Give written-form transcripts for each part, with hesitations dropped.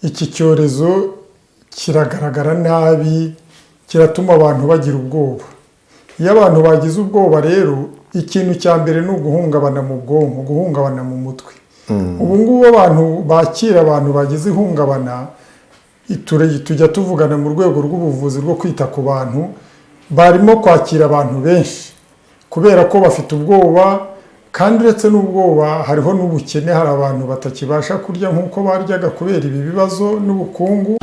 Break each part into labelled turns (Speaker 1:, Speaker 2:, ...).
Speaker 1: Iki cyorezo kiragaragara nabi, kiratuma abantu bagira ubwoba. Iyo abantu bagize ubwoba rero, ikintu cya mbere ni uguhungabana mu bwonko, guhungabana mu mutwe. Ubu ngubu abantu bakira abantu bagize ihungabana, tujya tuvugana mu rwego rw'ubuvuzi rwo kwita ku bantu, barimo kwakira abantu benshi kubera ko bafite ubwoba, kandi uretse n'ubwoba hariho n'ubukene, hari abantu batakibasha kurya nk'uko baryaga kubera ibi bibazo n'ubukungu.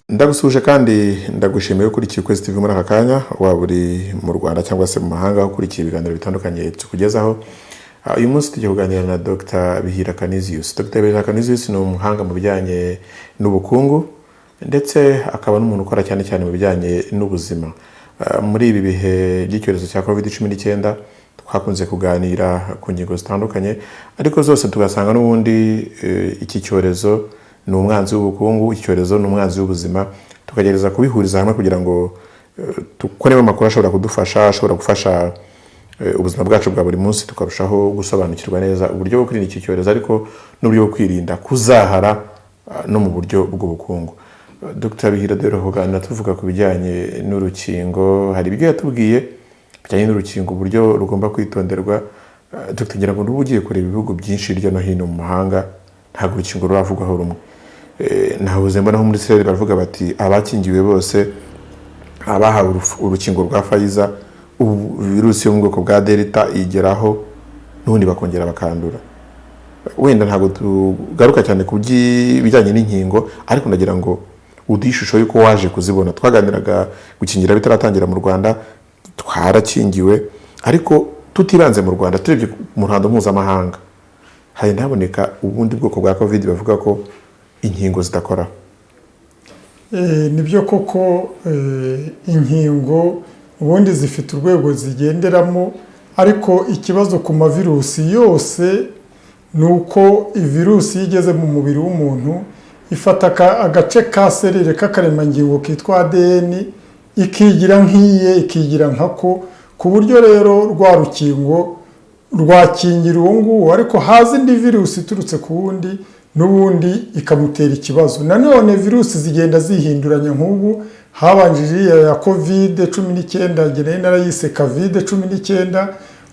Speaker 2: Ndagusuje kandi ndagushimiye ukurikiye Ukwezi TV muri aka kanya, waba uri mu Rwanda cyangwa se mu mahanga ukurikiye ibiganiro bitandukanye tukugezaho. Uyu munsi tugiye kuganira na Dr. Bihira Canisius. Dr. Bihira Canisius ni umuhanga mu bijyanye n'ubukungu ndetse akaba n'umuntu ukora cyane cyane mu bijyanye n'ubuzima. Muri ibi bihe by'icyorezo cya COVID-19 twakunze kuganira ku ngingo zitandukanye, ariko zose tugasanga n'ubundi iki cyorezo ni umwanzi w'ubukungu, icyorezo ni umwanzi w'ubuzima, tukagereza kubihuriza hamwe kugira ngo tukoremo amakuru ashobora kudufasha, ashobora gufasha ubuzima bwacu bwa buri munsi, tukarushaho gusobanukirwa neza uburyo bwo kwirinda iki cyorezo, ariko n'uburyo bwo kwirinda kuzahara no mu buryo bw'ubukungu. Dr. Bihira, rero kuganira tuvuga ku bijyanye n'urukingo, hari ibyo yatubwiye bijyanye n'urukingo, uburyo rugomba kwitonderwa. Dr. ngira ngo n'ubu ugiye kureba ibihugu byinshi hirya no hino mu mahanga, ntabwo urukingo ruravugwaho rumwe. Nahoze mbona nko muri Israel baravuga bati abakingiwe bose, abahawe urukingo rwa Pfizer, ubu virusi yo mu bwoko bwa Delta igeraho n'ubundi bakongera bakandura. Wenda ntabwo tugaruka cyane ku bijyanye n'inkingo, ariko ndagira ngo uduhe ishusho y'uko waje kuzibona. Twaganiraga gukingira bitaratangira mu Rwanda, twarakingiwe, ariko tutibanze mu Rwanda, turebye mu ruhando mpuzamahanga hari ntaboneka ubundi bwoko bwa COVID bavuga ko inkingo zidakora.
Speaker 1: Nibyo koko, inkingo ubundi zifite urwego zigenderamo, ariko ikibazo ku mavirusi yose ni uko virusi iyo igeze mu mubiri w'umuntu ifata agace ka serire k'akaremangingo kitwa ADN, ikigira nk'iye, ikigira nkako, ku buryo rero rwa rukingo rwakingira uwo nguwo, ariko haza indi virusi iturutse ku wundi n'ubundi ikamutera ikibazo. Nanone virusi zigenda zihinduranya, nk'ubu habanjije ya COVID-19, ngewe narayise COVID-19,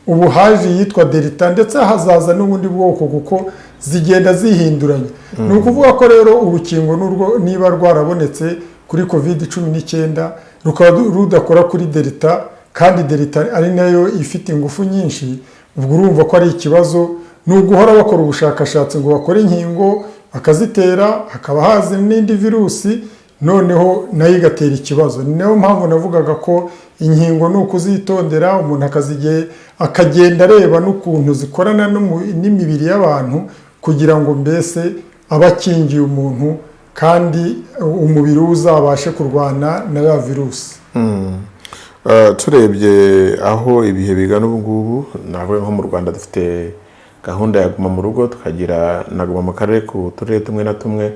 Speaker 1: ubu haje yitwa Delta, ndetse hazaza n'ubundi bwoko kuko zigenda zihinduranya. Ni ukuvuga ko rero urukingo niba rwarabonetse kuri COVID-19 rukaba rudakora kuri Delta, kandi Delta ari nayo ifite ingufu nyinshi, ubwo urumva ko ari ikibazo. Ni uguhora bakora ubushakashatsi ngo bakore inkingo bakazitera, hakaba haza n'indi virusi, noneho nayo igatera ikibazo. Ni nayo mpamvu navugaga ko inkingo ni ukuzitondera, umuntu akagenda areba n'ukuntu zikorana n'imibiri y'abantu, kugira ngo mbese aba akingiye umuntu kandi umubiri uzabashe kurwana na ya virusi.
Speaker 2: Turebye aho ibihe bigana ubu ngubu, navuga nko mu Rwanda dufite gahunda ya guma mu rugo, tukagira na guma mu karere ku turere tumwe na tumwe.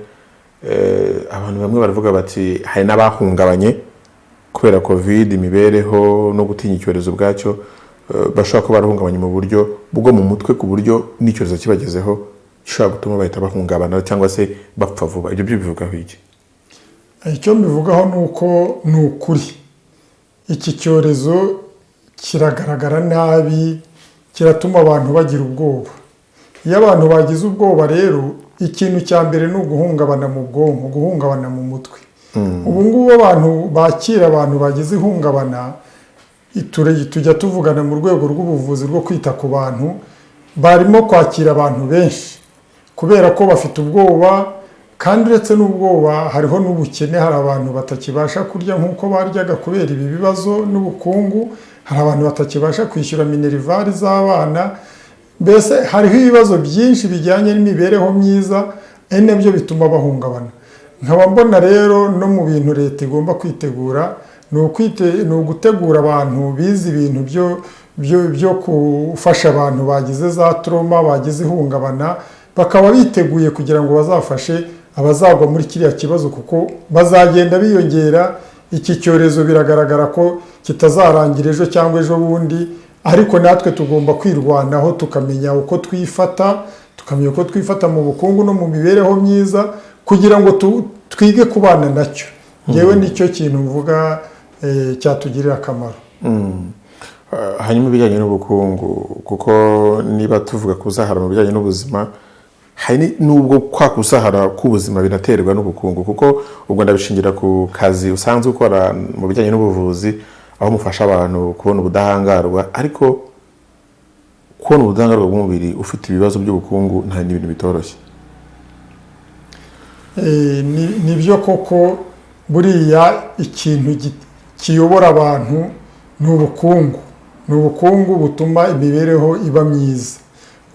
Speaker 2: Abantu bamwe baravuga bati hari n'abahungabanye kubera COVID, imibereho no gutinya icyorezo bwacyo, bashobora kuba barahungabanye mu buryo bwo mu mutwe, ku buryo n'icyorezo kibagezeho gishobora gutuma bahita bahungabana cyangwa se bapfa vuba. Ibyo byo bivugaho iki?
Speaker 1: Icyo mbivugaho ni uko ni ukuri iki cyorezo kiragaragara nabi, kiratuma abantu bagira ubwoba. Iyo abantu bagize ubwoba rero, ikintu cya mbere ni uguhungabana mu bwonko, guhungabana mu mutwe. Ubu ngubu abantu bakira abantu bagize ihungabana, tujya tuvugana mu rwego rw'ubuvuzi rwo kwita ku bantu, barimo kwakira abantu benshi kubera ko bafite ubwoba, kandi uretse n'ubwoba hariho n'ubukene, hari abantu batakibasha kurya nk'uko baryaga kubera ibi bibazo n'ubukungu, hari abantu batakibasha kwishyura minerivare z'abana, mbese hariho ibibazo byinshi bijyanye n'imibereho myiza, ari nabyo bituma bahungabana. Nkaba mbona rero no mu bintu leta igomba kwitegura, ni ugutegura abantu bize ibintu byo gufasha abantu bagize za trauma, bagize ihungabana, bakaba biteguye kugira ngo bazafashe abazagwa muri kiriya kibazo, kuko bazagenda biyongera iki cyorezo biragaragara ko kitazarangira ejo cyangwa ejo bundi, ariko natwe tugomba kwirwanaho tukamenya uko twifata, tukamenya uko twifata mu bukungu no mu mibereho myiza kugira ngo twige kubana nacyo. Yewe nicyo kintu mvuga cyatugirira akamaro.
Speaker 2: Hanyuma ibijyanye n'ubukungu, kuko niba tuvuga kuzahara mu bijyanye n'ubuzima, hari nubwo kwa kuzahara k'ubuzima binaterwa n'ubukungu, kuko ubwo ndabishingira ku kazi usanzwe ukora mu bijyanye n'ubuvuzi, aho mufasha abantu kubona ubudahangarwa, ariko kubona ubudahangarwa bw'umubiri ufite ibibazo by'ubukungu nta n'ibintu bitoroshye.
Speaker 1: Nibyo koko, buriya ikintu kiyobora abantu ni ubukungu. Ni ubukungu butuma imibereho iba myiza.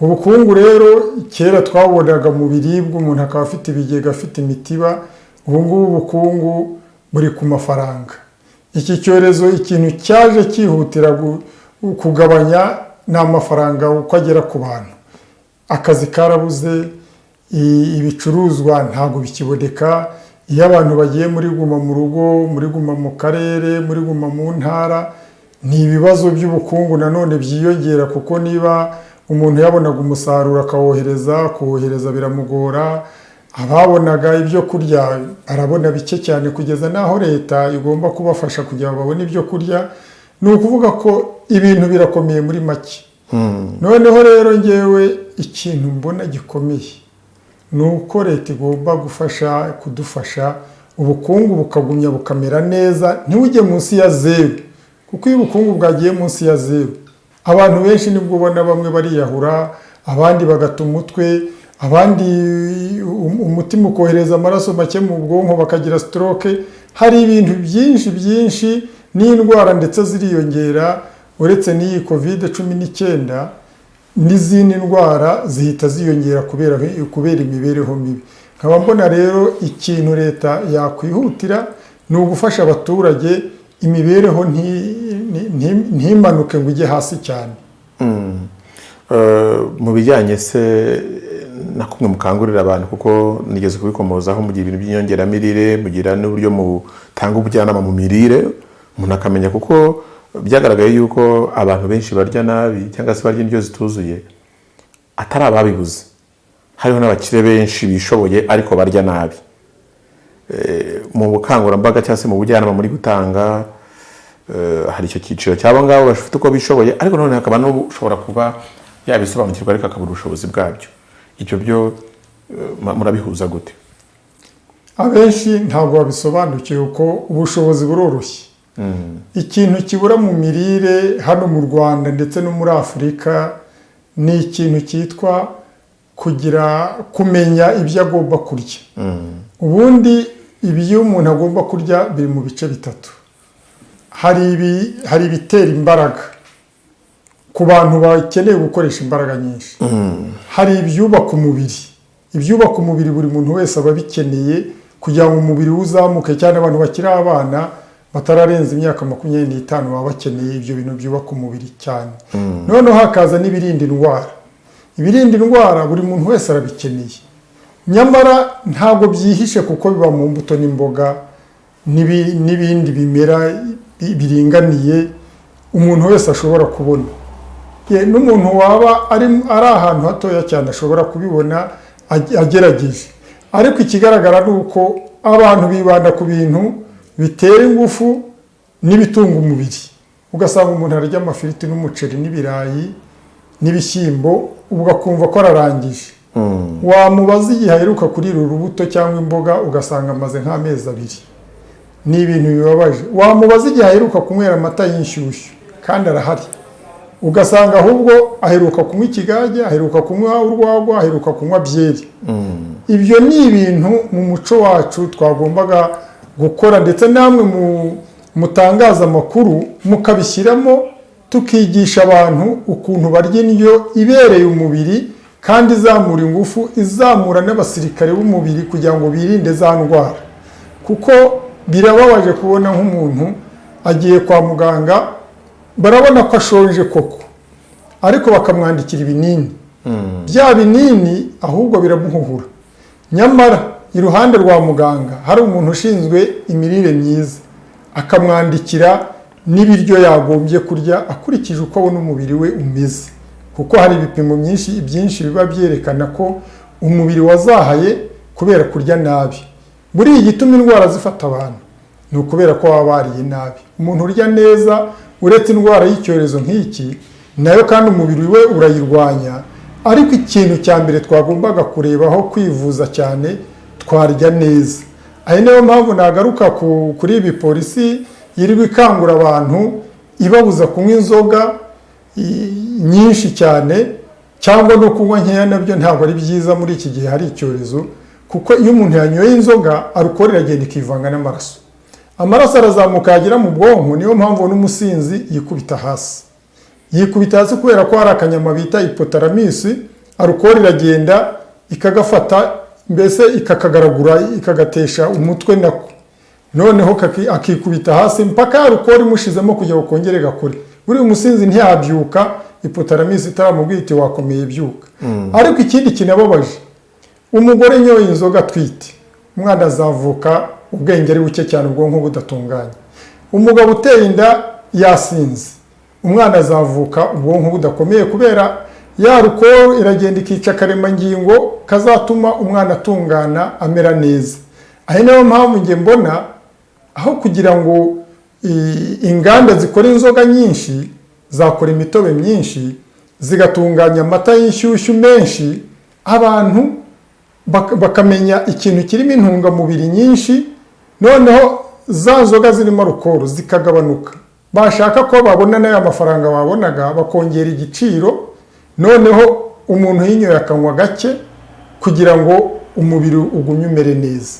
Speaker 1: Ubukungu rero kera twabonaga mu biribwa, umuntu akaba afite ibigega, afite imitiba. Ubu ngubu ubukungu buri ku mafaranga. Iki cyorezo ikintu cyaje cyihutira kugabanya ni amafaranga uko agera ku bantu. Akazi karabuze, ibicuruzwa ntabwo bikiboneka. Iyo abantu bagiye muri guma mu rugo, muri guma mu karere, muri guma mu ntara, ni ibibazo by'ubukungu nanone byiyongera, kuko niba umuntu yabonaga umusaruro akawohereza, kuwohereza biramugora. Ababonaga ibyo kurya arabona bike cyane, kugeza n'aho leta igomba kubafasha kugira ngo babone ibyo kurya. Ni ukuvuga ko ibintu birakomeye muri make. Noneho rero ngewe ikintu mbona gikomeye ni uko leta igomba kudufasha ubukungu bukagumya bukamera neza, ntiwujye munsi ya zeru, kuko iyo ubukungu bwagiye munsi ya zeru, abantu benshi nibwo ubona bamwe bariyahura, abandi bagata umutwe, abandi umutima ukohereza amaraso make mu bwonko bakagira stroke. Hari ibintu byinshi n'indwara ndetse ziriyongera, uretse n'iyi COVID-19 n'izindi ndwara zihita ziyongera kubera imibereho mibi. Nkaba mbona rero ikintu leta yakwihutira ni ugufasha abaturage, imibereho ntimanuke ngo ijye hasi cyane.
Speaker 2: Mu bijyanye se na kumwe mukangurira abantu, kuko nigeze kubikomozaho, mugira ibintu by'inyongeramirire, mugira n'uburyo mutanga ubujyanama mu mirire, umuntu akamenya, kuko byagaragaye yuko abantu benshi barya nabi cyangwa se barya indyo zituzuye atari ababibuze. Hariho n'abakire benshi bishoboye ariko barya nabi. Mu bukangurambaga cyangwa se mu bujyanama muri gutanga, hari icyo cyiciro cy'abo ngabo bafite uko bishoboye, ariko none hakaba n'ushobora kuba yabisobanukirwa ariko akabura ubushobozi bwabyo. Ibyo byo murabihuza gute?
Speaker 1: Abenshi ntabwo babisobanukiwe uko ubushobozi buroroshye. Ikintu kibura mu mirire hano mu Rwanda ndetse no muri Afurika ni ikintu cyitwa kumenya ibyo agomba kurya. Ubundi ibyo umuntu agomba kurya biri mu bice bitatu. Hari ibitera imbaraga ku bantu bakeneye gukoresha imbaraga nyinshi. Hari ibyubaka umubiri. Ibyubaka umubiri buri muntu wese aba bikeneye kugira ngo umubiri uzamuke, cyane abantu bakiri abana batararenza imyaka 25 baba bakeneye ibyo bintu byubaka umubiri cyane. Noneho hakaza n'ibirinda indwara. Ibirinda indwara buri muntu wese arabikeneye. Nyamara ntabwo byihishe, kuko biba mu mbuto n'imboga n'ibindi bimera biringaniye umuntu wese ashobora kubona. N'umuntu waba ari ahantu hatoya cyane ashobora kubibona agerageje. Ariko ikigaragara ni uko abantu bibanda ku bintu bitera ingufu n'ibitunga umubiri. Ugasanga umuntu arya amafiriti n'umuceri n'ibirayi n'ibishyimbo, ugakumva ko ararangije. Wamubaza igihe aheruka kurira urubuto cyangwa imboga, ugasanga amaze nk'amezi 2. Ni ibintu bibabaje. Wamubaza igihe aheruka kunywera amata y'inshyushyu, kandi arahari. Ugasanga ahubwo aheruka kunywa ikigage, aheruka kunywa urwagwa, aheruka kunywa byeri. Ibyo ni ibintu mu muco wacu twagombaga gukora, ndetse namwe mutangaza amakuru mukabishyiramo, tukigisha abantu ukuntu barya indyo ibereye umubiri kandi izamura ingufu, izamura n'abasirikare b'umubiri kugira ngo birinde za ndwara. Kuko birababaje kubona nk'umuntu agiye kwa muganga, barabona ko ashonje koko, ariko bakamwandikira ibinini. Bya binini ahubwo biramuhuhura. Nyamara iruhande rwa muganga hari umuntu ushinzwe imirire myiza, akamwandikira n'ibiryo yagombye kurya akurikije uko abona umubiri we umeze, kuko hari ibipimo byinshi biba byerekana ko umubiri wazahaye kubera kurya nabi. Buriya igituma indwara zifata abantu ni ukubera ko baba bariye nabi. Umuntu urya neza uretse indwara y'icyorezo nk'iki nayo kandi umubiri we urayirwanya, ariko ikintu cya mbere twagombaga kurebaho kwivuza cyane twarya neza. Ari nayo mpamvu nagaruka kuri ibi polisi yirirwa ikangura abantu ibabuza kunywa inzoga nyinshi cyane cyangwa no kunywa nkeya, nabyo ntabwo ari byiza muri iki gihe hari icyorezo, kuko iyo umuntu yanyoye inzoga alcohol iragenda ikivanga n'amaraso, amaraso arazamuka yagera mu bwonko. Niyo mpamvu n'umusinzi yikubita hasi kubera ko hari akanyama bita hypothalamus, alcohol iragenda ikagafata, mbese ikakagaragura ikagatesha umutwe nako, noneho akikubita hasi mpaka alcohol imushizemo kugira ngo kongere gakore. Buri umusinzi ntiyabyuka hypothalamus itaramubwira iti wakomeye byuka. Ariko ikindi kinababaje, umugore nyoye inzoga atwite, umwana azavuka ubwenge ari buke cyane, ubwonko budatunganye. Umugabo uteye inda yasinze, umwana azavuka ubwonko budakomeye kubera ya alcohol iragenda ikica akaremangingo kazatuma umwana atungana amera neza. Ari nayo mpamvu nge mbona aho kugira ngo inganda zikora inzoga nyinshi zakora imitobe myinshi zigatunganya amata y'inshyushyu menshi, abantu bakamenya ikintu kirimo intungamubiri nyinshi, noneho za nzoga zirimo alcohol zikagabanuka, bashaka ko babona n'aya mafaranga babonaga bakongera igiciro, noneho umuntu yinyoye akanywa gake kugira ngo umubiri ugumye umere neza.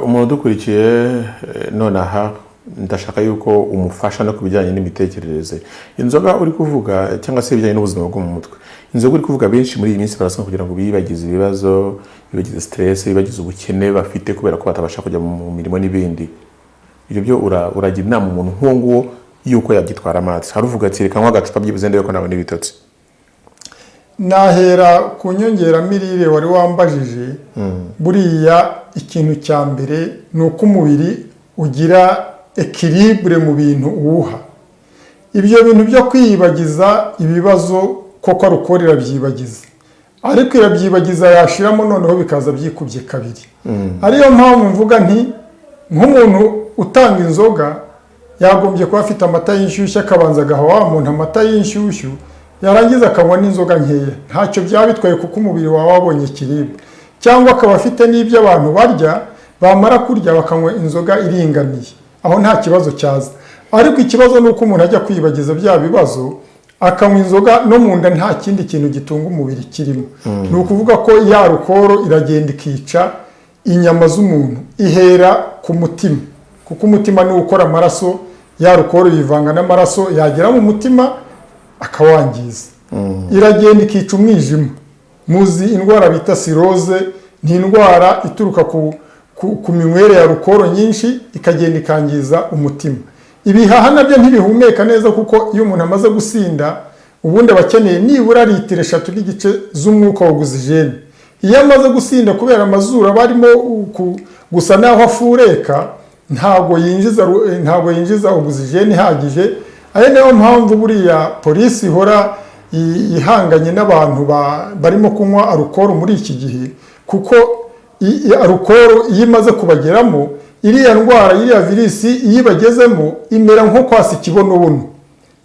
Speaker 2: Umuntu udukurikiye nonaha ndashaka yuko umufasha no kubijyanye n'imitekerereze. Inzoga uri kuvuga cyangwa se ibijyanye n'ubuzima bwo mu mutwe, inzoga uri kuvuga benshi muri iyi minsi barasanga kugira ngo bibagize ibibazo, bibagize stress, bibagize ubukene bafite kubera ko batabasha kujya mu mirimo n'ibindi. Ibyo byo uragira inama umuntu nk'uwo nguwo yuko yabyitwara amazi, haruvuga ati reka nkwa agacupa byibuze ndebe ko nabona ibitotsi.
Speaker 1: Nahera ku nyongeramirire wari wambajije. Buriya ikintu cya mbere ni uko umubiri ugira ekilibre mu bintu uwuha. Ibyo bintu byo kwiyibagiza ibibazo koko alcohol irabyibagiza, ariko irabyibagiza yashiramo noneho bikaza byikubye kabiri. Ariyo mpamvu mvuga nti nk'umuntu utanga inzoga yagombye kuba afite amata y'inshyushyu, akabanza agaha wa muntu amata y'inshyushyu, yarangiza akanywa n'inzoga nkeya, ntacyo byaba bitwaye kuko umubiri wawe wabonye ikiribwa. Cyangwa akaba afite n'ibyo abantu barya, bamara kurya bakanywa inzoga iringaniye, aho nta kibazo cyaza. Ariko ikibazo ni uko umuntu ajya kwibagiza bya bibazo akanywa inzoga, no mu nda nta kindi kintu gitunga umubiri kirimo. Ni ukuvuga ko ya alcohol iragenda ikica inyama z'umuntu, ihera ku mutima, kuko umutima ni ukora amaraso, ya alcohol yivanga n'amaraso yagera mu mutima akawangiza. Iragenda ikica umwijima. Muzi indwara bita cirrhose, ni indwara ituruka ku minywere ya alcohol nyinshi ikagenda ikangiza umutima. Ibihaha nabyo ntibihumeka neza, kuko iyo umuntu amaze gusinda ubundi abakeneye nibura litiro 3 n'igice z'umwuka wa oxygene. Iyo amaze gusinda kubera amazuru barimo gusa naho afureka, ntabwo yinjiza oxygene ihagije. Ari nayo mpamvu buriya polisi ihora ihanganye n'abantu barimo kunywa alcohol muri iki gihe, kuko alcohol iyo imaze kubageramo, iriya ndwara, iriya virisi iyo ibagezemo imera nko kwasa ikibonobono.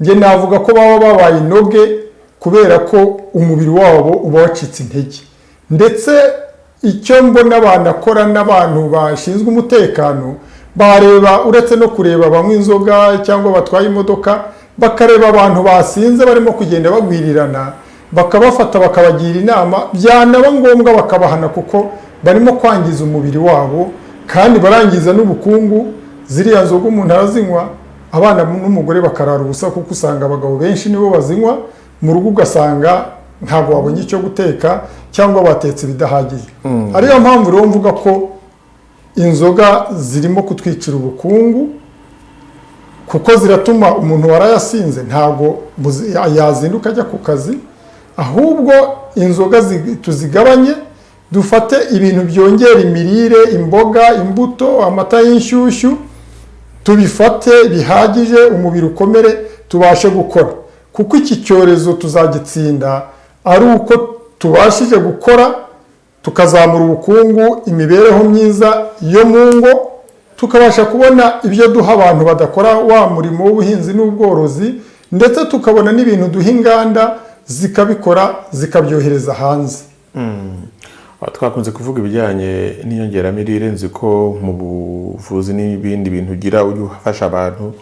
Speaker 1: Nge navuga ko baba babaye inoge kubera ko umubiri wabo uba wacitse intege. Ndetse icyo mbona banakora n'abantu bashinzwe umutekano, bareba uretse no kureba banywa inzoga cyangwa batwaye imodoka, bakareba abantu basinze barimo kugenda bagwirirana, bakabafata bakabagira inama, byanaba ngombwa bakabahana, kuko barimo kwangiza umubiri wabo kandi barangiza n'ubukungu. Ziriya nzoga umuntu arazinywa, abana n'umugore bakarara ubusa, kuko usanga abagabo benshi nibo bazinywa, mu rugo ugasanga ntabwo wabonye icyo guteka cyangwa batetse bidahagije. Ariyo mpamvu rero mvuga ko inzoga zirimo kutwicira ubukungu, kuko ziratuma umuntu warayasinze ntabwo yazinduka ajya ku kazi. Ahubwo inzoga tuzigabanye, dufate ibintu byongera imirire, imboga, imbuto, amata y'inshyushyu, tubifate bihagije, umubiri ukomere, tubashe gukora. Kuko iki cyorezo tuzagitsinda ari uko tubashije gukora, tukazamura ubukungu, imibereho myiza yo mu ngo, tukabasha kubona ibyo duha abantu badakora wa murimo w'ubuhinzi n'ubworozi, ndetse tukabona n'ibintu duha inganda zikabikora zikabyohereza hanze.
Speaker 2: Twakunze kuvuga ibijyanye n'inyongeramirire, nzi ko mu buvuzi n'ibindi bintu ugira ujya ufasha abantu,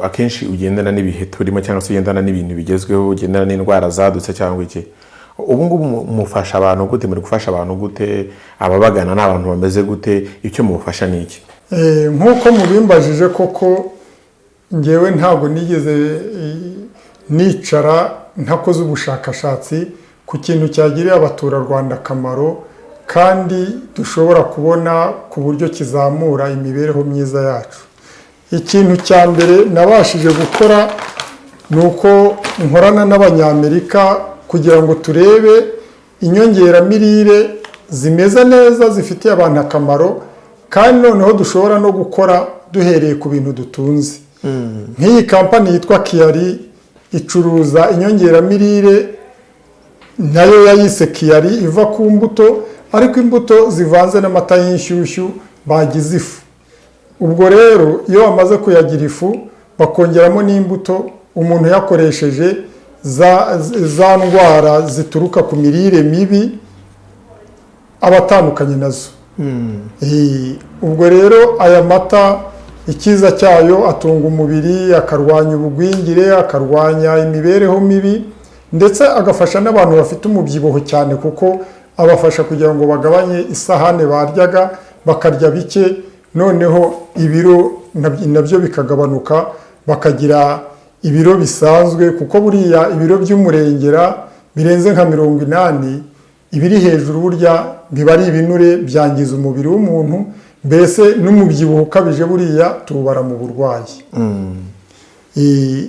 Speaker 2: akenshi ugendana n'ibihe turimo cyangwa se ugendana n'ibintu bigezweho, ugendana n'indwara zadutse cyangwa iki. Ubu ngubu mufasha abantu gute? Muri gufasha abantu gute? Ababagana n'abantu bameze gute? Icyo mubafasha ni iki?
Speaker 1: Nk'uko mubimbajije koko, ngewe ntabwo nigeze nicara ntakoze ubushakashatsi ku kintu cyagirira abaturarwanda akamaro kandi dushobora kubona ku buryo kizamura imibereho myiza yacu. Ikintu cya mbere nabashije gukora ni uko nkorana n'Abanyamerika kugira ngo turebe inyongeramirire zimeze neza zifitiye abantu akamaro, kandi noneho dushobora no gukora duhereye ku bintu dutunze. Nk'iyi kampani yitwa Kiyari icuruza inyongeramirire, nayo yayise Kiyari, iva ku mbuto, ariko imbuto zivanze n'amata y'inshyushyu bagize ifu. Ubwo rero iyo bamaze kuyagira ifu bakongeramo n'imbuto, umuntu yakoresheje za ndwara zituruka ku mirire mibi aba atandukanye nazo. Ubwo rero aya mata icyiza cyayo atunga umubiri, akarwanya ubugwingire, akarwanya imibereho mibi, ndetse agafasha n'abantu bafite umubyibuho cyane, kuko abafasha kugira ngo bagabanye isahane baryaga bakarya bike, noneho ibiro nabyo bikagabanuka bakagira ibiro bisanzwe, kuko buriya ibiro by'umurengera birenze nka 80, ibiri hejuru burya biba ari ibinure byangiza umubiri w'umuntu, mbese n'umubyibuho ukabije buriya tubara mu burwayi.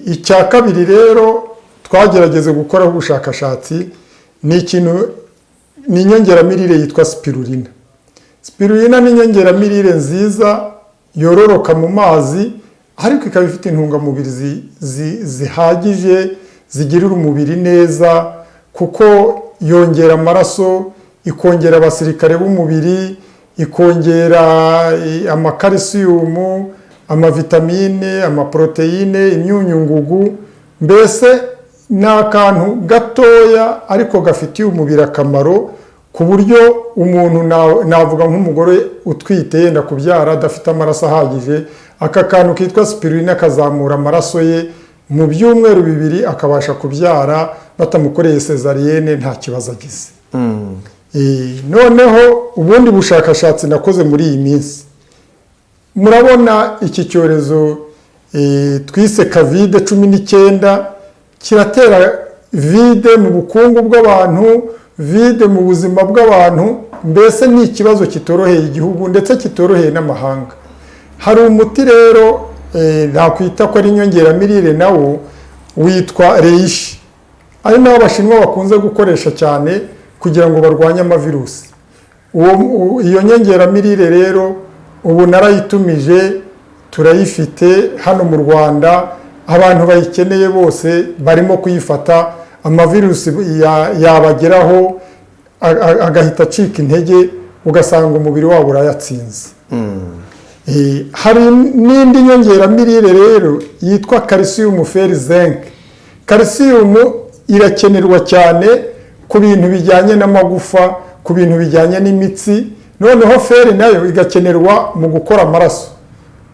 Speaker 1: Icya kabiri rero twagerageze gukoraho ubushakashatsi ni inyongeramirire yitwa spirulina. Spirulina ni inyongeramirire nziza yororoka mu mazi, ariko ikaba ifite intungamubiri zihagije zigirira umubiri neza, kuko yongera amaraso, ikongera abasirikare b'umubiri, ikongera amakarisiyumu, amavitamine, amaproteine, imyunyungugu. Mbese ni akantu gatoya ariko gafitiye umubiri akamaro, ku buryo umuntu navuga nk'umugore utwite yenda kubyara adafite amaraso ahagije, aka kantu kitwa spirulina kazamura amaraso ye mu byumweru 2 akabasha kubyara batamukoreye cesarienne nta kibazo agize. Noneho ubundi bushakashatsi nakoze muri iyi minsi, murabona iki cyorezo twise COVID-19 kiratera vide mu bukungu bw'abantu, vide mu buzima bw'abantu, mbese ni ikibazo kitoroheye igihugu ndetse kitoroheye n'amahanga. Hari umuti rero nakwita ko ari inyongeramirire nawo witwa reishi, ari nawo Abashinwa bakunze gukoresha cyane kugira ngo barwanye amavirusi. Iyo nyongeramirire rero ubu narayitumije, turayifite hano mu Rwanda, abantu bayikeneye bose barimo kuyifata, amavirusi yabageraho agahita acika intege, ugasanga umubiri wabo urayatsinze. Hari n'indi nyongeramirire rero yitwa calcium fer zinc. Calcium irakenerwa cyane ku bintu bijyanye n'amagufa, ku bintu bijyanye n'imitsi, noneho fer nayo igakenerwa mu gukora amaraso.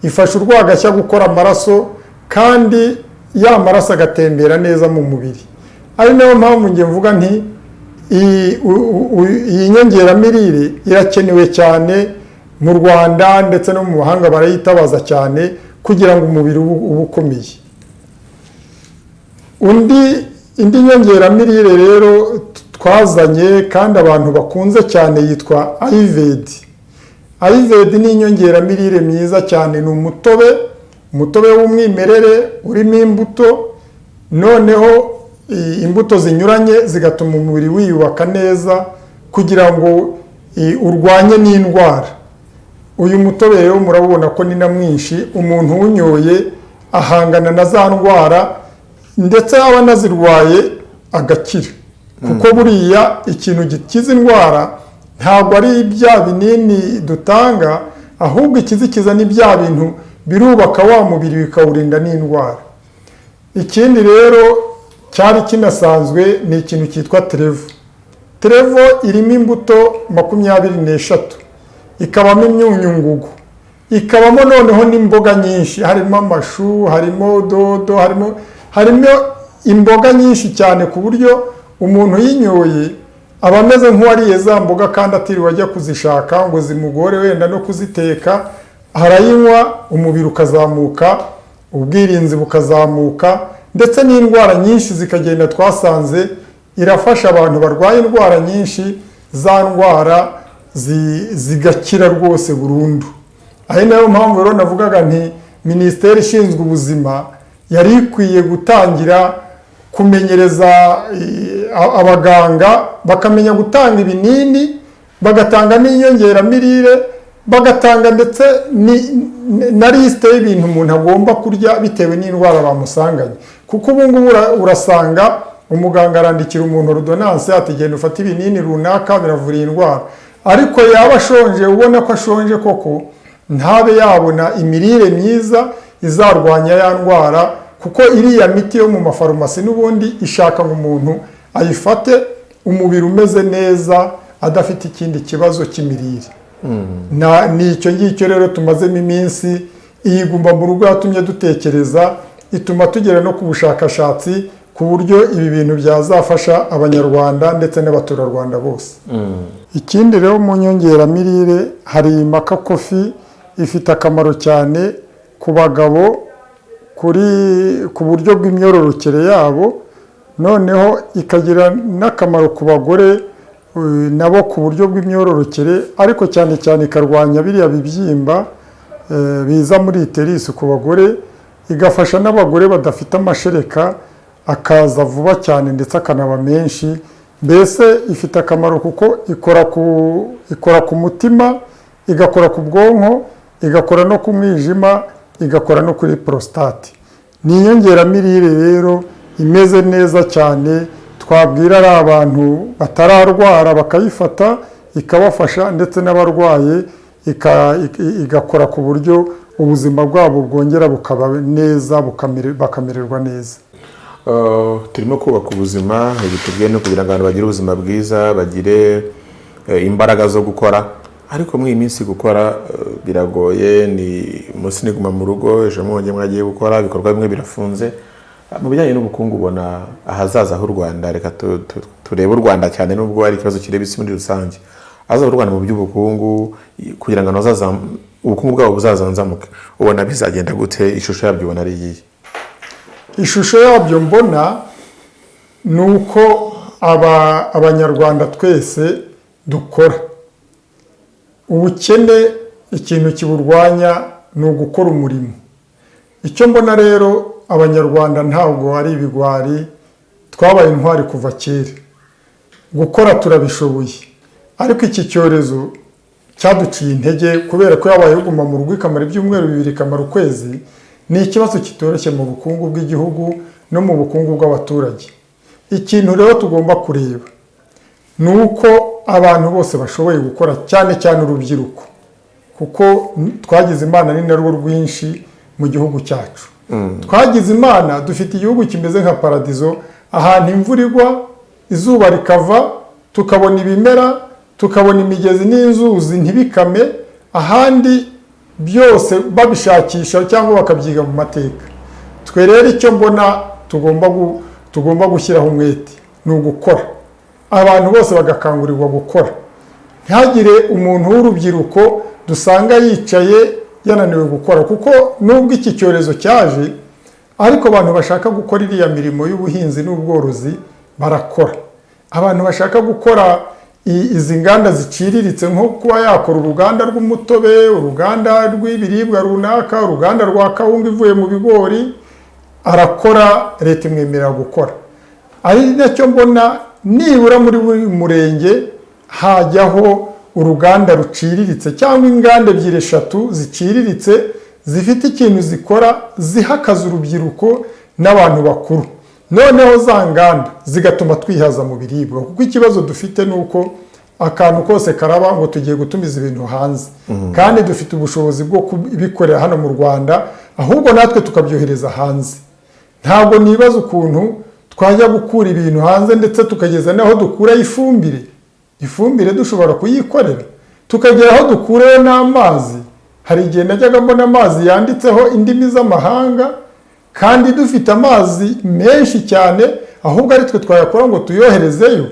Speaker 1: Ifasha urwagashya gukora amaraso, kandi ya maraso agatembera neza mu mubiri. Ari nayo mpamvu nge mvuga nti iyi nyongeramirire irakenewe cyane mu Rwanda, ndetse no mu mahanga barayitabaza cyane kugira ngo umubiri ube ukomeye. Indi nyongeramirire rero twazanye kandi abantu bakunze cyane yitwa Ayurved. Ayurved ni inyongeramirire myiza cyane, ni umutobe w'umwimerere urimo imbuto, noneho imbuto zinyuranye zigatuma umubiri wiyubaka neza kugira ngo urwanye n'indwara. uyu mutobe rero murabona ko ni na mwinshi, umuntu unyoye ahangana na za ndwara ndetse yaba anazirwaye agakira, kuko buriya ikintu gikiza indwara ntabwo ari bya binini dutanga, ahubwo ikizikiza ni bya bintu birubaka wa mubiri bikawurinda n'indwara. Ikindi rero cyari kinasanzwe ni ikintu cyitwa terevo. Terevo irimo imbuto 23, ikabamo imyunyungugu, ikabamo noneho n'imboga nyinshi, harimo amashu, harimo dodo, harimo imboga nyinshi cyane, ku buryo umuntu yinyoye aba ameze nk'uwariye za mboga kandi atiriwe ajya kuzishaka ngo zimugore wenda no kuziteka. Harayinywa, umubiri ukazamuka, ubwirinzi bukazamuka, ndetse n'indwara nyinshi zikagenda. Twasanze irafasha abantu barwaye indwara nyinshi, za ndwara zigakira rwose burundu. Ari nayo mpamvu rero navugaga nti Minisiteri ishinzwe ubuzima yari ikwiye gutangira kumenyereza abaganga, bakamenya gutanga ibinini, bagatanga n'inyongeramirire, bagatanga ndetse na lisite y'ibintu umuntu agomba kurya bitewe n'indwara bamusanganye. Kuko ubu ngubu urasanga umuganga arandikira umuntu ordonnance ati genda ufate ibinini runaka biravura indwara, ariko yaba ashonje, ubona ko ashonje koko, ntabe yabona imirire myiza izarwanya ya ndwara, kuko iriya miti yo mu mafarumasi n'ubundi ishaka ngo umuntu ayifate umubiri umeze neza adafite ikindi kibazo cy'imirire. Ni icyo ngicyo rero tumazemo iminsi. Iyi Guma mu Rugo yatumye dutekereza, ituma tugera no ku bushakashatsi ku buryo ibi bintu byazafasha abanyarwanda ndetse n'abaturarwanda bose. Ikindi rero mu nyongeramirire hari Maka Coffee, ifite akamaro cyane ku bagabo ku buryo bw'imyororokere yabo, noneho ikagira n'akamaro ku bagore nabo ku buryo bw'imyororokere, ariko cyane cyane ikarwanya biriya bibyimba biza muri iterisi ku bagore, igafasha n'abagore badafite amashereka akaza vuba cyane ndetse akanaba menshi. Mbese ifite akamaro kuko ikora ku mutima, igakora ku bwonko, igakora no ku mwijima, igakora no kuri prostate. Ni inyongeramirire rero imeze neza cyane, twabwira ari abantu batararwara bakayifata, ikabafasha, ndetse n'abarwaye igakora ku buryo ubuzima bwabo bwongera bukaba neza, bakamererwa neza.
Speaker 2: Turimo kubaka ubuzima bitubwiye no kugira ngo abantu bagire ubuzima bwiza, bagire imbaraga zo gukora, ariko muri iyi minsi gukora biragoye. Ni umunsi ni Guma mu Rugo, ejo mwongeye mwagiye gukora, ibikorwa bimwe birafunze. Mu bijyanye n'ubukungu ubona ahazaza h'u Rwanda, reka turebe u Rwanda cyane nubwo ari ikibazo kireba isi muri rusange, ahazaza h'u Rwanda mu by'ubukungu kugira ngo ubukungu bwabo buzazanzamuke, ubona bizagenda gute? Ishusho yabyo ubona ari iyihe?
Speaker 1: Ishusho yabyo mbona ni uko abanyarwanda twese dukora. Ubukene ikintu kiburwanya ni ugukora umurimo. Icyo mbona rero, abanyarwanda ntabwo ari ibigwari, twabaye intwari kuva kera, gukora turabishoboye. Ariko iki cyorezo cyaduciye intege, kubera ko yabaye Guma mu Rugo ikamara ibyumweru 2, ikamara ukwezi. Ni ikibazo kitoroshye mu bukungu bw'igihugu no mu bukungu bw'abaturage. Ikintu rero tugomba kureba ni uko abantu bose bashoboye gukora, cyane cyane urubyiruko, kuko twagize Imana ni narwo rwinshi mu gihugu cyacu. Twagize Imana, dufite igihugu kimeze nka paradizo, ahantu imvura igwa, izuba rikava, tukabona ibimera, tukabona imigezi n'inzuzi ntibikame, ahandi byose babishakisha cyangwa bakabyiga mu mateka. Twe rero icyo mbona tugomba gushyiraho umwete ni ugukora. Abantu bose bagakangurirwa gukora. Ntihagire umuntu w'urubyiruko dusanga yicaye yananiwe gukora, kuko nubwo iki cyorezo cyaje, ariko abantu bashaka gukora iriya mirimo y'ubuhinzi n'ubworozi barakora. Abantu bashaka gukora izi nganda ziciriritse, nko kuba yakora uruganda rw'umutobe, uruganda rw'ibiribwa runaka, uruganda rwa kawunga ivuye mu bigori, arakora, leta imwemerera gukora. Ari nacyo mbona nibura muri buri murenge hajyaho uruganda ruciriritse cyangwa inganda ebyiri eshatu ziciriritse zifite ikintu zikora ziha akazi urubyiruko n'abantu bakuru, noneho za nganda zigatuma twihaza mu biribwa, kuko ikibazo dufite ni uko akantu kose karaba ngo tugiye gutumiza ibintu hanze, kandi dufite ubushobozi bwo kubikorera hano mu Rwanda, ahubwo natwe tukabyohereza hanze. Ntabwo nibaza ukuntu twajya gukura ibintu hanze ndetse tukageza n'aho dukura ifumbire dushobora kuyikorera, tukagera aho dukurayo n'amazi. Hari igihe najyaga mbona amazi yanditseho indimi z'amahanga kandi dufite amazi menshi cyane, ahubwo ari twe twayakora ngo tuyoherezeyo.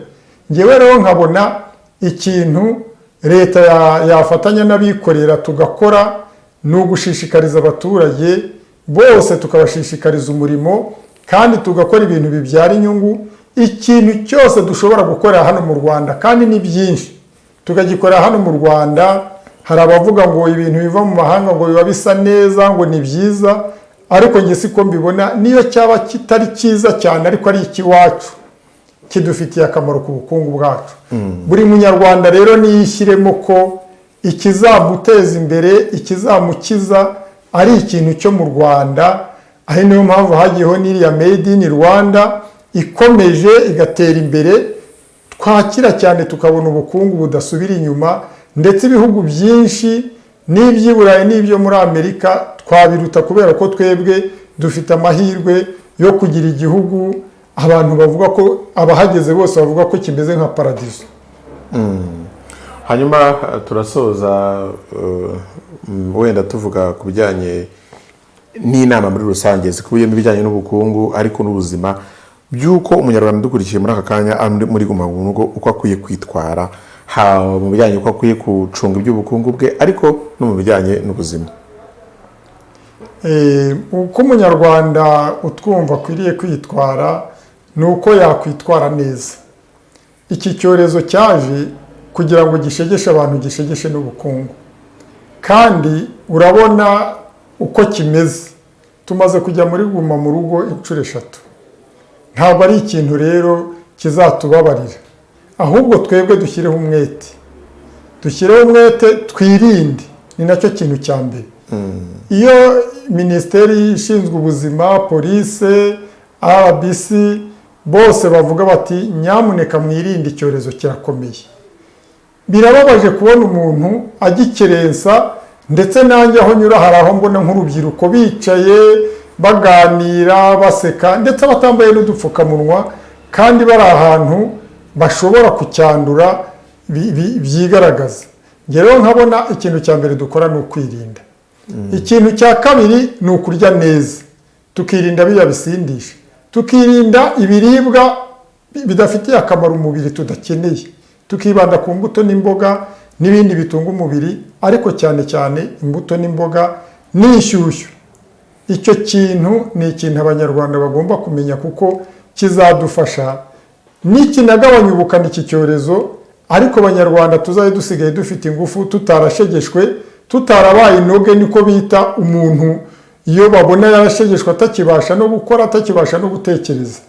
Speaker 1: Ngewe rero nkabona ikintu leta yafatanya n'abikorera tugakora ni ugushishikariza abaturage bose, tukabashishikariza umurimo kandi tugakora ibintu bibyara inyungu. Ikintu cyose dushobora gukorera hano mu Rwanda, kandi ni byinshi, tukagikorera hano mu Rwanda. Hari abavuga ngo ibintu biva mu mahanga ngo biba bisa neza, ngo ni byiza, ariko njye siko mbibona. Niyo cyaba kitari cyiza cyane ariko ari ikiwacu, kidufitiye akamaro ku bukungu bwacu. Buri munyarwanda rero niyishyiremo ko ikizamuteza imbere, ikizamukiza ari ikintu cyo mu Rwanda. Ari niyo mpamvu hagiyeho n'iriya made in Rwanda ikomeje igatera imbere, twakira cyane tukabona ubukungu budasubira inyuma, ndetse ibihugu byinshi n'iby'i Burayi n'ibyo muri Amerika twabiruta, kubera ko twebwe dufite amahirwe yo kugira igihugu abantu bavuga ko abahageze bose bavuga ko kimeze nka paradizo.
Speaker 2: Hanyuma turasoza wenda tuvuga ku bijyanye n'inama muri rusange zikubiyemo ibijyanye n'ubukungu ariko n'ubuzima, by'uko umunyarwanda dukurikiye muri aka kanya muri Guma mu Rugo uko akwiye kwitwara, haba mu bijyanye uko akwiye gucunga iby'ubukungu bwe ariko no mu bijyanye n'ubuzima.
Speaker 1: Uko umunyarwanda utwumva akwiriye kwitwara ni uko yakwitwara neza. Iki cyorezo cyaje kugira ngo gishegeshe abantu, gishegeshe n'ubukungu, kandi urabona uko kimeze. Tumaze kujya muri Guma mu Rugo inshuro 3. Ntabwo ari ikintu rero kizatubabarira, ahubwo twebwe dushyireho umwete, twirinde. Ni nacyo kintu cya mbere. Iyo minisiteri ishinzwe ubuzima, polisi, RBC bose bavuga bati nyamuneka mwirinde, icyorezo kirakomeye. Birababaje kubona umuntu agikerensa, ndetse nanjye aho nyura hari aho mbona nk'urubyiruko bicaye baganira baseka ndetse batambaye n'udupfukamunwa, kandi bari ahantu bashobora kucyandura byigaragaza. Rero nkabona ikintu cya mbere dukora ni ukwirinda. Ikintu cya kabiri ni ukurya neza, tukirinda biriya bisindisha, tukirinda ibiribwa bidafitiye akamaro umubiri tudakeneye, tukibanda ku mbuto n'imboga n'ibindi bitunga umubiri, ariko cyane cyane imbuto n'imboga n'inshyushyu. Icyo kintu ni ikintu abanyarwanda bagomba kumenya, kuko kizadufasha nikinagabanya ubukana iki cyorezo, ariko abanyarwanda tuzabe dusigaye dufite ingufu, tutarashegeshwe, tutarabaye inoge, niko bita umuntu iyo babona yarashegeshwe atakibasha no gukora, atakibasha no gutekereza.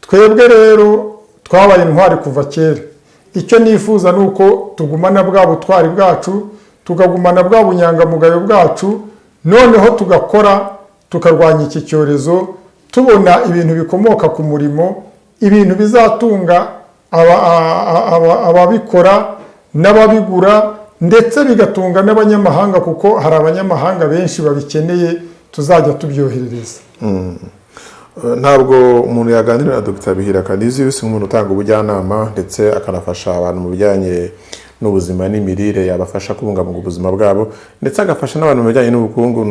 Speaker 1: Twebwe rero twabaye intwari kuva kera. Icyo nifuza ni uko tugumana bwa butwari bwacu, tukagumana bwa bunyangamugayo bwacu, noneho tugakora tukarwanya iki cyorezo, tubona ibintu bikomoka ku murimo, ibintu bizatunga ababikora n'ababigura, ndetse bigatunga n'abanyamahanga, kuko hari abanyamahanga benshi babikeneye, tuzajya tubyoherereza.
Speaker 2: Ntabwo umuntu yaganira na Dr. Bihira Canisius, nk'umuntu utanga ubujyanama ndetse akanafasha abantu mu bijyanye n'ubuzima n'imirire, yabafasha kubungabunga ubuzima bwabo, ndetse agafasha n'abantu mu bijyanye n'ubukungu.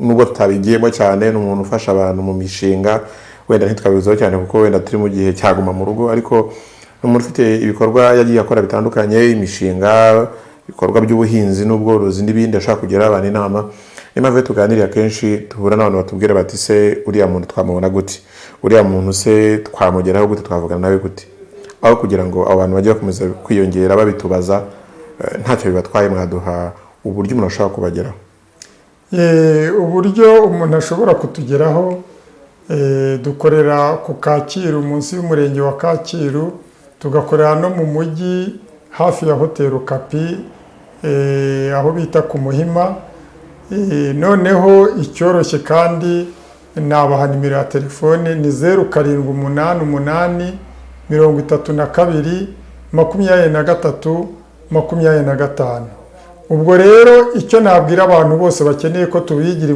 Speaker 2: Nubwo tutabigiyemo cyane, ni umuntu ufasha abantu mu mishinga, wenda ntitwabivuzeho cyane kuko wenda turi mu gihe cya Guma mu Rugo, ariko ni umuntu ufite ibikorwa yagiye akora bitandukanye, imishinga, ibikorwa by'ubuhinzi n'ubworozi n'ibindi, ashaka kugira abantu inama. Niyo mpamvu tuganiriye akenshi duhura n'abantu batubwira bati se uriya muntu twamubona gute, uriya muntu se twamugeraho gute, twavugana nawe gute, aho kugira ngo abantu bajye bakomeza kwiyongera babitubaza, ntacyo bibatwaye, mwaduha uburyo umuntu ashobora kubageraho.
Speaker 1: Uburyo umuntu ashobora kutugeraho, dukorera ku Kacyiru, munsi y'umurenge wa Kacyiru, tugakorera no mu mujyi hafi ya hoteli Kapi, aho bita ku Muhima. Noneho icyoroshye kandi nabaha nimero ya telefone ni 0788 32 23 25. Ubwo rero icyo nabwira abantu bose bakeneye ko tubigira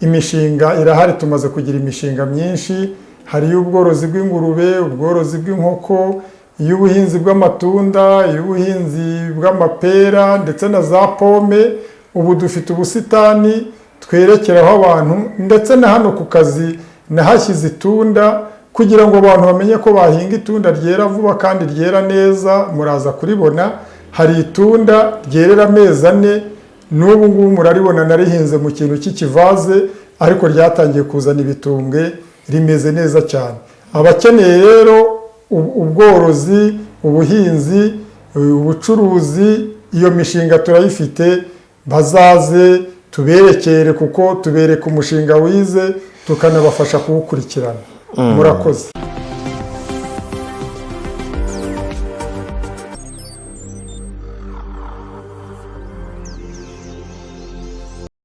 Speaker 1: imishinga irahari. Tumaze kugira imishinga myinshi, hari ubworozi bw'ingurube, ubworozi bw'inkoko, iy'ubuhinzi bw'amatunda, iy'ubuhinzi bw'amapera ndetse na za pome. Ubu dufite ubusitani twerekeraho abantu, ndetse na hano ku kazi nahashyize itunda kugira ngo abantu bamenye ko bahinga itunda ryera vuba kandi ryera neza. Muraza kuribona, hari itunda ryerera amezi 4, n'ubu ngubu muraribona narihinze mu kintu cy'ikivaze, ariko ryatangiye kuzana ibitumbwe, rimeze neza cyane. Abakeneye rero ubworozi, ubuhinzi, ubucuruzi, iyo mishinga turayifite, bazaze tuberekere, kuko tubereka umushinga wize tukanabafasha kuwukurikirana. Murakoze.